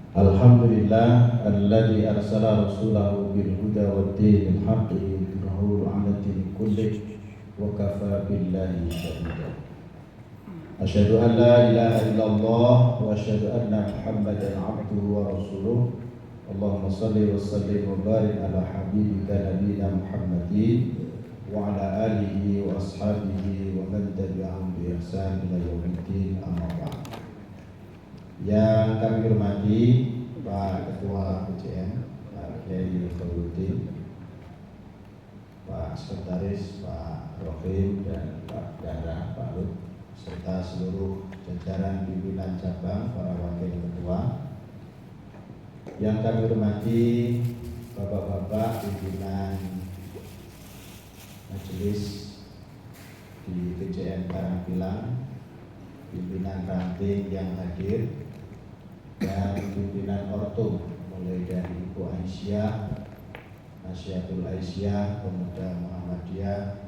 Alhamdulillah alladzi arsala rasulahu bil huda wad dinil haqqi yudhhiruhu 'ala dini kullih wa kafa billahi shahida. Asyhadu an la ilaha illallah wa asyhadu anna Muhammadan 'abduhu wa rasuluh. Allahumma shalli wa sallim wa barik ala habibika nabiyina Muhammadin wa ala alihi wa ashabihi wa man tabi'ahum bi ihsan ila yaumiddin, amma ba'd. Yang kami hormati Pak Ketua PJM, Pak Kiai Khairuddin, Pak Sekretaris, Pak Rohim, dan Pak Dara, Pak Lut, serta seluruh jajaran pimpinan cabang, para wakil ketua. Yang kami hormati Bapak-bapak pimpinan majelis di PJM Karangpilang, pimpinan ranting yang hadir, dan pimpinan ortum mulai dari Ibu Aisyah, Nasyatul Aisyah, Pemuda Muhammadiyah,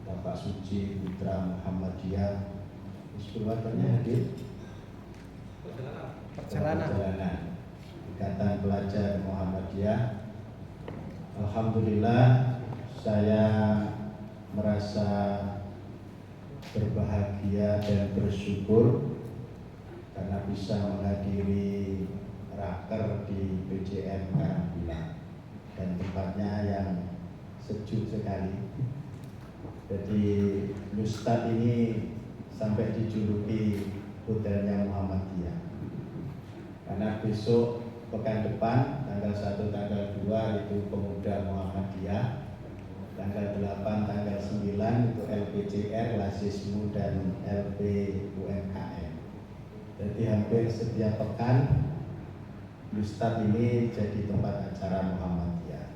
Bapak Suci Putra Muhammadiyah, Iskulwatannya hadir, perjalanan Ikatan Pelajar Muhammadiyah. Alhamdulillah, saya merasa berbahagia dan bersyukur karena bisa menghadiri raker di PJM Karangpilang, dan tempatnya yang sejuk sekali. Jadi Ustadz ini sampai dijuluki hotelnya Muhammadiyah, karena besok pekan depan tanggal 1 tanggal 2 itu Pemuda Muhammadiyah, tanggal 8 tanggal 9 itu LPCR, Lasismu, dan LP UMKM. Jadi hampir setiap pekan Ustadz ini jadi tempat acara Muhammadiyah.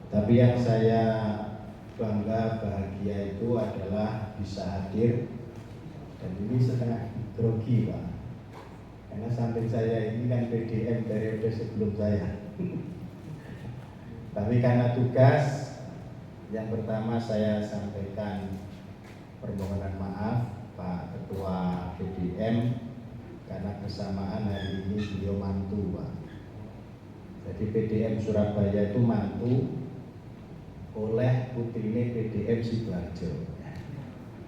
Tapi yang saya bangga, bahagia itu adalah bisa hadir, dan ini setengah grogi Pak, karena samping saya ini kan PDM periode sebelum saya. Tapi karena tugas, yang pertama saya sampaikan permohonan maaf Pak Ketua PDM, karena kesamaan hari ini beliau mantu Pak. Jadi PDM Surabaya itu mantu oleh putrine PDM Sidoarjo.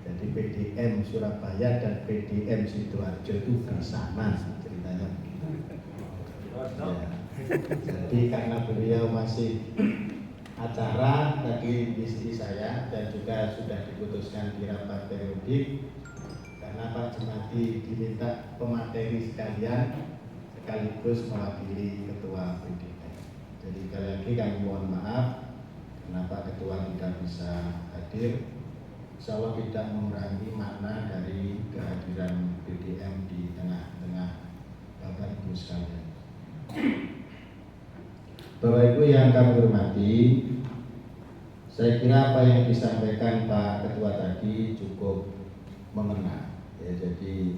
Jadi PDM Surabaya dan PDM Sidoarjo itu bersama ceritanya. Ya. Jadi karena beliau masih acara tadi istri saya, dan juga sudah diputuskan di rapat periodik, karena Pak Jumadi diminta pemateri sekalian sekaligus mewakili Ketua PDM. Jadi sekali lagi kami mohon maaf kenapa Ketua tidak bisa hadir. Insya Allah tidak mengurangi makna dari kehadiran PDM di tengah-tengah Bapak Ibu sekalian. Bapak Ibu yang kami hormati, saya kira apa yang disampaikan Pak Ketua tadi cukup mengena. Ya, jadi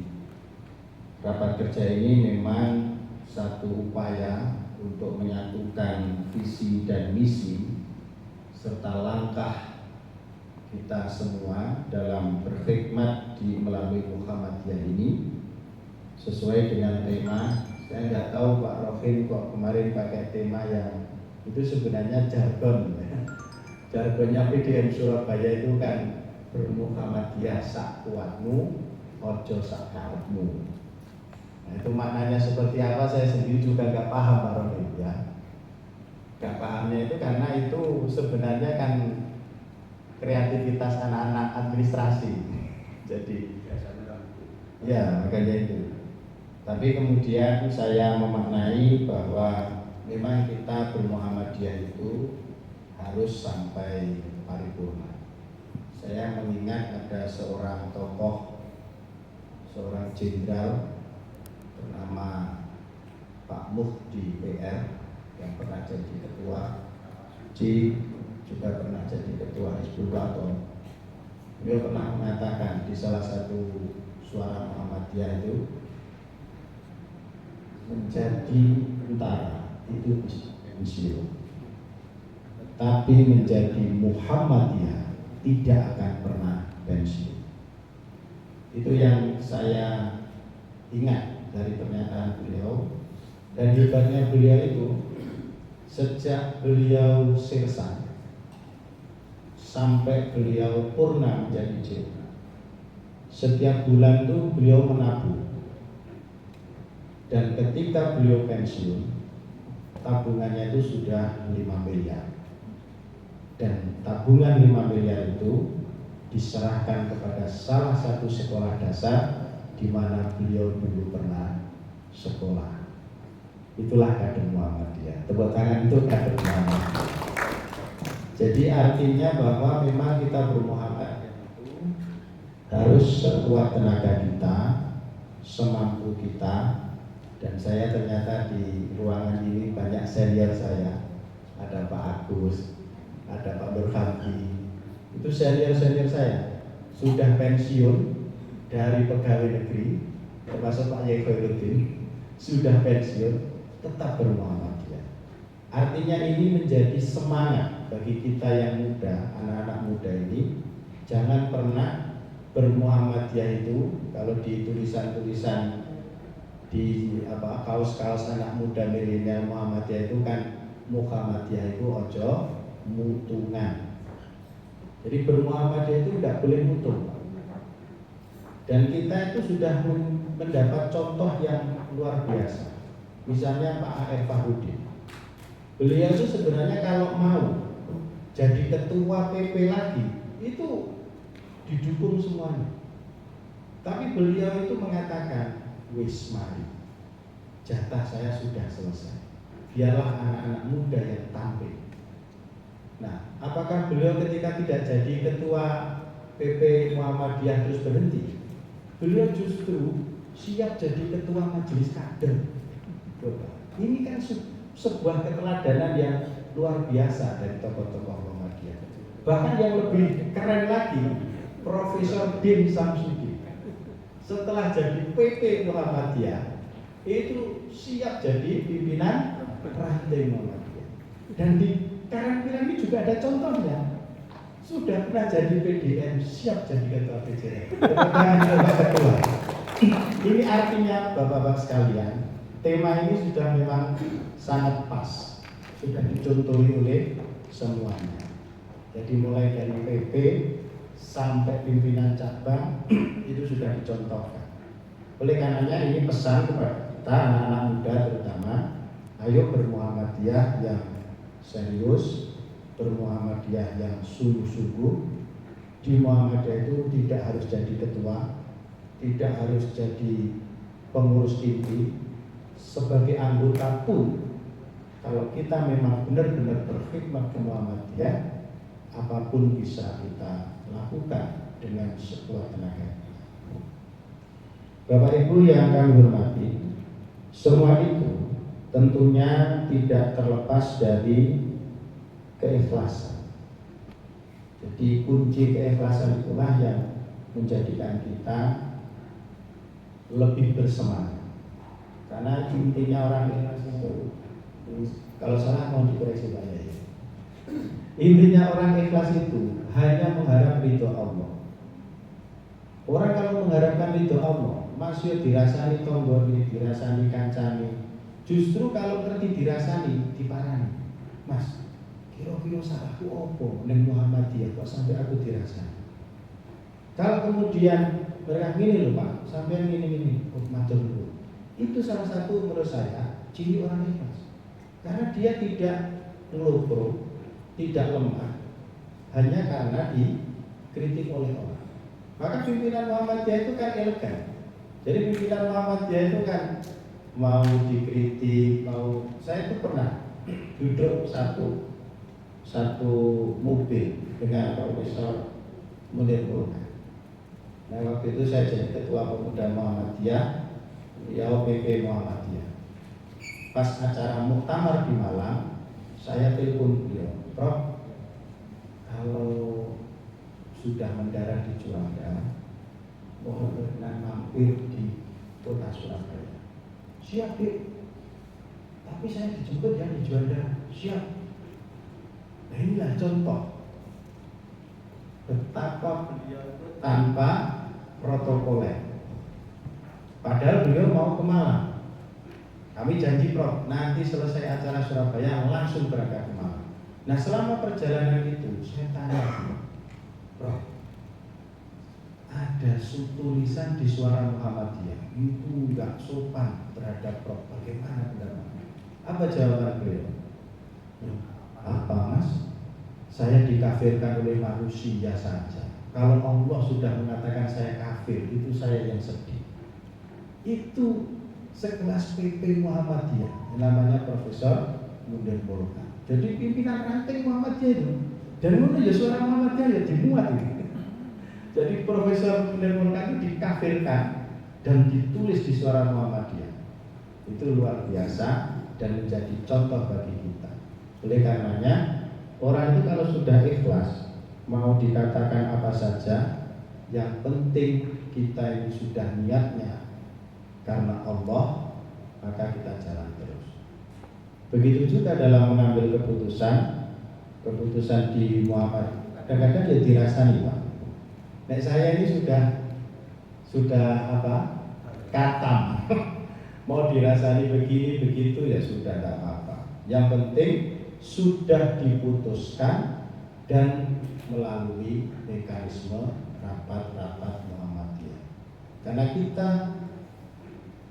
rapat kerja ini memang satu upaya untuk menyatukan visi dan misi serta langkah kita semua dalam berkhidmat di melalui Muhammadiyah ini sesuai dengan tema. Saya nggak tahu Pak Rohim kok kemarin pakai tema yang itu sebenarnya jargon. Jargonnya PDM Surabaya itu kan bermuhammadiyah sak kuatmu, ojo sak karepmu. Nah, itu maknanya seperti apa saya sendiri juga nggak paham Pak Rohim ya. Nggak pahamnya itu karena itu sebenarnya kan kreativitas anak-anak administrasi. Jadi ya makanya itu. Tapi kemudian saya memaknai bahwa memang kita bermuhammadiyah itu harus sampai paripurna. Saya mengingat ada seorang tokoh, seorang jenderal bernama Pak Muh di PR yang pernah jadi ketua juga pernah jadi ketua Hizbul Waton. Beliau pernah mengatakan di salah satu suara Muhammadiyah itu, menjadi tentara itu pensiun, tapi menjadi Muhammadiyah tidak akan pernah pensiun. Itu yang saya ingat dari pernyataan beliau. Dan hebatnya beliau itu, sejak beliau sirsan sampai beliau purna menjadi jenderal, setiap bulan itu beliau menabung. Dan ketika beliau pensiun, tabungannya itu sudah 5 miliar. Dan tabungan 5 miliar itu diserahkan kepada salah satu sekolah dasar di mana beliau dulu pernah sekolah. Itulah kader Muhammadiyah. Tepuk tangan untuk kader Muhammadiyah. Jadi artinya bahwa memang kita bermuhammadiyah itu harus sekuat tenaga kita, semampu kita. Dan saya ternyata di ruangan ini banyak senior saya. Ada Pak Agus, ada Pak Nurhamdi. Itu senior-senior saya. Sudah pensiun dari pegawai negeri, termasuk Pak Yai Khairuddin, sudah pensiun, tetap bermuhammadiyah. Artinya ini menjadi semangat bagi kita yang muda, anak-anak muda ini. Jangan pernah bermuhammadiyah itu, kalau di tulisan-tulisan di kaos-kaos anak muda milenial Muhammadiyah itu kan, Muhammadiyah itu ojo mutungan. Jadi bermuhammadiyah itu tidak boleh mutung. Dan kita itu sudah mendapat contoh yang luar biasa. Misalnya Pak A.R. Fahrudin. Beliau itu sebenarnya kalau mau jadi ketua PP lagi itu didukung semuanya. Tapi beliau itu mengatakan, wis mari, jatah saya sudah selesai, biarlah anak-anak muda yang tampil. Nah, apakah beliau ketika tidak jadi ketua PP Muhammadiyah terus berhenti? Beliau justru siap jadi ketua majelis kader. Ini kan sebuah keteladanan yang luar biasa dari tokoh-tokoh Muhammadiyah. Bahkan yang lebih keren lagi, Profesor Din Samsudin setelah jadi PP Muhammadiyah itu siap jadi pimpinan ranting Muhammadiyah. Dan di Karangpilang ini juga ada contohnya. Sudah pernah jadi PDM, siap jadi ketua PJR. Ketua. Ini artinya Bapak-bapak sekalian, tema ini sudah memang sangat pas, sudah dicontohi oleh semuanya. Jadi mulai dari PP sampai pimpinan cabang itu sudah dicontohkan. Oleh karenanya ini pesan kepada kita anak-anak muda terutama, ayo bermuhammadiyah yang serius, bermuhammadiyah yang sungguh-sungguh. Di Muhammadiyah itu tidak harus jadi ketua, tidak harus jadi pengurus inti. Sebagai anggota pun, kalau kita memang benar-benar berkhidmat ke Muhammadiyah, apapun bisa kita lakukan dengan sekuat tenaga. Bapak Ibu yang kami hormati, semua itu tentunya tidak terlepas dari keikhlasan. Jadi kunci keikhlasan itulah yang menjadikan kita lebih bersemangat. Karena intinya orang ikhlas itu, kalau salah mau dikoreksi Pak Yai. Intinya orang ikhlas itu hanya mengharap ridho Allah. Orang kalau mengharapkan ridho Allah, masih dirasani tonggoni, dirasani kancani. Justru kalau ngerti dirasani, diparani. Mas, kira-kira salahku opo neng Muhammadiyah kok sampai aku dirasani. Kalau kemudian mereka gini loh Pak, sampai gini, oh matur dulu. Itu salah satu menurut saya ciri orang ikhlas. Karena dia tidak ngelupro, tidak lemah, hanya karena dikritik oleh orang. Maka pimpinan Muhammadiyah itu kan elegan. Jadi pimpinan Muhammadiyah itu kan mau dikritik, saya itu pernah duduk satu mobil dengan Profesor Munir Burhan. Nah waktu itu saya jadi ketua pemuda Muhammadiyah, PP Muhammadiyah. Pas acara muktamar di Malang, saya telepon beliau, Prof, kalau sudah mendarat di Juanda, mohon berkenan mampir di kota Surabaya. Siap, Dik. Tapi saya dijemput ya di Juanda. Siap. Nah inilah contoh betapa beliau tanpa protokoler. Padahal beliau mau ke Malang. Kami janji Prof, nanti selesai acara Surabaya langsung berangkat ke Malang. Nah selama perjalanan itu saya tanya, Prof, ada tulisan di Suara Muhammadiyah itu nggak sopan terhadap Prof, bagaimana pendapatnya? Apa jawaban beliau? Apa Mas? Saya dikafirkan oleh manusia saja. Kalau Allah sudah mengatakan saya kafir, itu saya yang sedih. Itu sekelas PP Muhammadiyah, namanya Profesor Mundir Polkan. Jadi pimpinan ranting Muhammadiyah itu. Dan menurut ya Suara Muhammadiyah ya dimuat ini. Jadi Profesor Mundir Polkan itu dikafirkan dan ditulis di Suara Muhammadiyah. Itu luar biasa dan menjadi contoh bagi kita. Oleh karenanya orang itu kalau sudah ikhlas, mau dikatakan apa saja, yang penting kita ini sudah niatnya karena Allah, maka kita jalan terus. Begitu juga dalam mengambil keputusan di Muhammad. Kadang-kadang dia dirasani Pak. Nek saya ini sudah katam. Mau dirasani begini begitu ya sudah tidak apa-apa. Yang penting sudah diputuskan dan melalui mekanisme rapat-rapat Muhammadiyah. Karena kita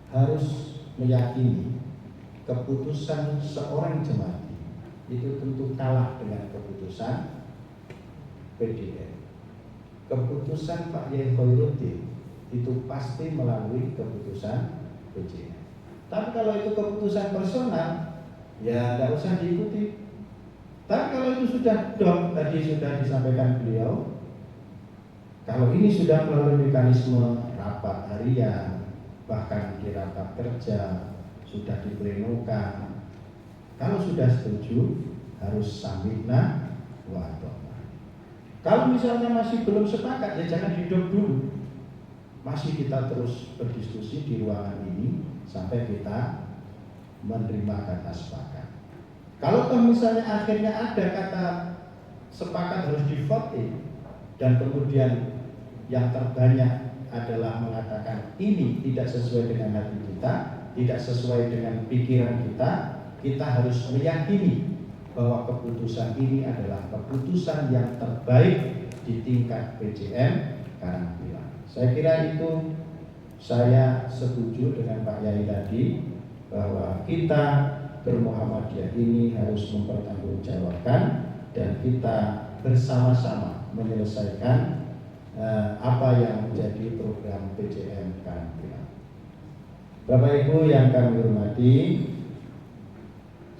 harus meyakini keputusan seorang jemaat itu tentu kalah dengan keputusan PDN. Keputusan Pak Yai Khairuddin itu pasti melalui keputusan PJN. Tapi kalau itu keputusan personal, ya nggak usah diikuti. Tapi kalau itu sudah tadi sudah disampaikan beliau, kalau ini sudah melalui mekanisme rapat harian, bahkan di rapat kerja, sudah diplenokan, kalau sudah setuju harus samikna wa ata'na. Kalau misalnya masih belum sepakat, ya jangan hidup dulu. Masih kita terus berdiskusi di ruangan ini sampai kita menerima kata sepakat. Kalau misalnya akhirnya ada kata sepakat harus di-vote dan kemudian yang terbanyak adalah mengatakan ini tidak sesuai dengan hati kita, tidak sesuai dengan pikiran kita, kita harus meyakini bahwa keputusan ini adalah keputusan yang terbaik di tingkat PJM Karangpilang. Saya kira itu saya setuju dengan Pak Yai tadi bahwa kita bermuhammadiyah ini harus mempertanggungjawabkan dan kita bersama-sama menyelesaikan apa yang menjadi program PJM Karangpilang. Bapak Ibu yang kami hormati,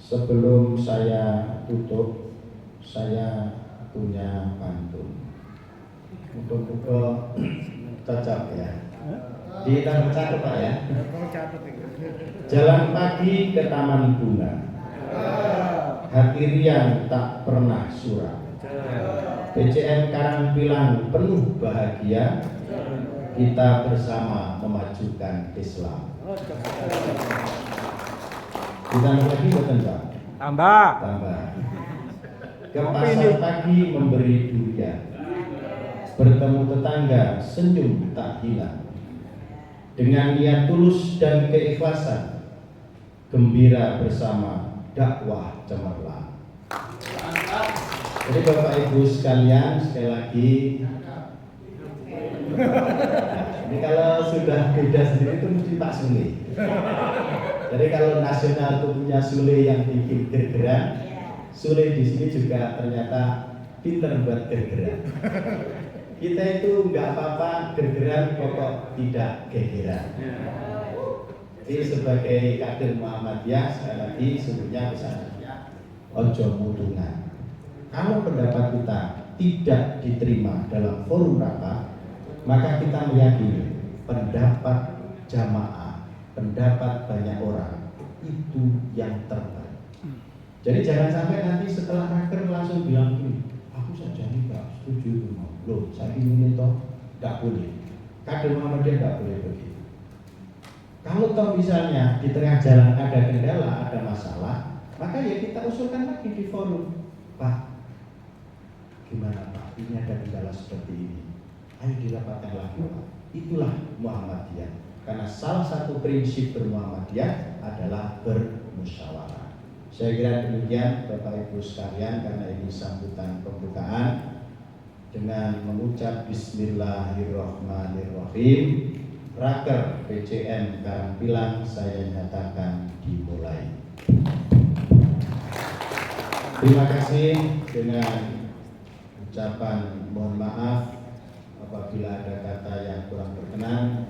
sebelum saya tutup, saya punya pantun. Mudah-mudahan cocok ya. Dicatat Pak ya. Jalan pagi ke taman bunga, hati riang tak pernah suram. PJM Karangpilang penuh bahagia, kita bersama memajukan Islam. Ditambah lagi betul Pak? Tambah. Ke pasar pagi memberi durian, bertemu tetangga senyum tak hilang. Dengan niat tulus dan keikhlasan, gembira bersama dakwah cemerlang. Jadi Bapak Ibu sekalian, sekali lagi, ini kalau sudah beda sendiri itu mesti Pak Sule. Jadi kalau nasional itu punya Sule yang bikin gergeran, Sule di sini juga ternyata pinter buat gergeran. Kita itu nggak apa-apa gergeran, pokok tidak gegeran. Jadi sebagai kader Muhammadiyah sekali lagi sungguhnya pesannya ojo mudungan. Kalau pendapat kita tidak diterima dalam forum rapat, maka kita meyakini pendapat jamaah, pendapat banyak orang itu yang terbaik. Jadi jangan sampai nanti setelah raker langsung bilang gini, aku saja nih nggak setuju itu. Loh, saya ingin toh tidak boleh. Kader Muhammadiyah tidak boleh begitu. Kalau toh misalnya di tengah jalan ada kendala, ada masalah, maka ya kita usulkan lagi di forum. Pak, gimana Pak? Ini ada kendala seperti ini. Ayo dirapatkan lagi Pak. Itulah Muhammadiyah. Karena karena salah satu prinsip bermuhammadiyah adalah bermusyawarah. Saya kira demikian Bapak Ibu sekalian, karena ini sambutan pembukaan. Dengan mengucap Bismillahirrahmanirrahim, Raker PCM Karangpilang saya nyatakan dimulai. Terima kasih. Dengan ucapan mohon maaf apabila ada kata yang kurang berkenan,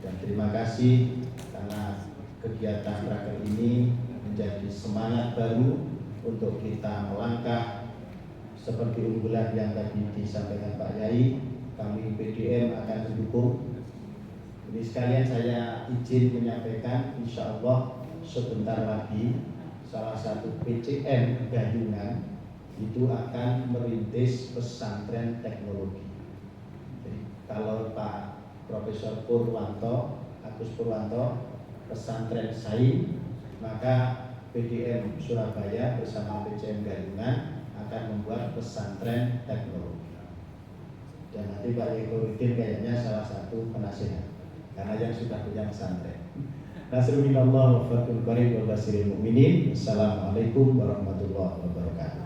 dan terima kasih karena kegiatan Raker ini menjadi semangat baru untuk kita melangkah seperti unggulan yang tadi disampaikan Pak Yai. Kami PDM akan mendukung. Jadi sekalian saya izin menyampaikan, insya Allah sebentar lagi salah satu PCM Gayungan itu akan merintis pesantren teknologi. Jadi kalau Pak Profesor Agus Purwanto pesantren Sain, maka PDM Surabaya bersama PCM Gayungan akan membuat pesantren teknologi. Dan nanti Pak Yekoruddin kayaknya salah satu penasihat, karena yang sudah punya pesantren. Nasrulillah wa fatul qarib wa basiril mu'minin. Assalamualaikum warahmatullahi wabarakatuh.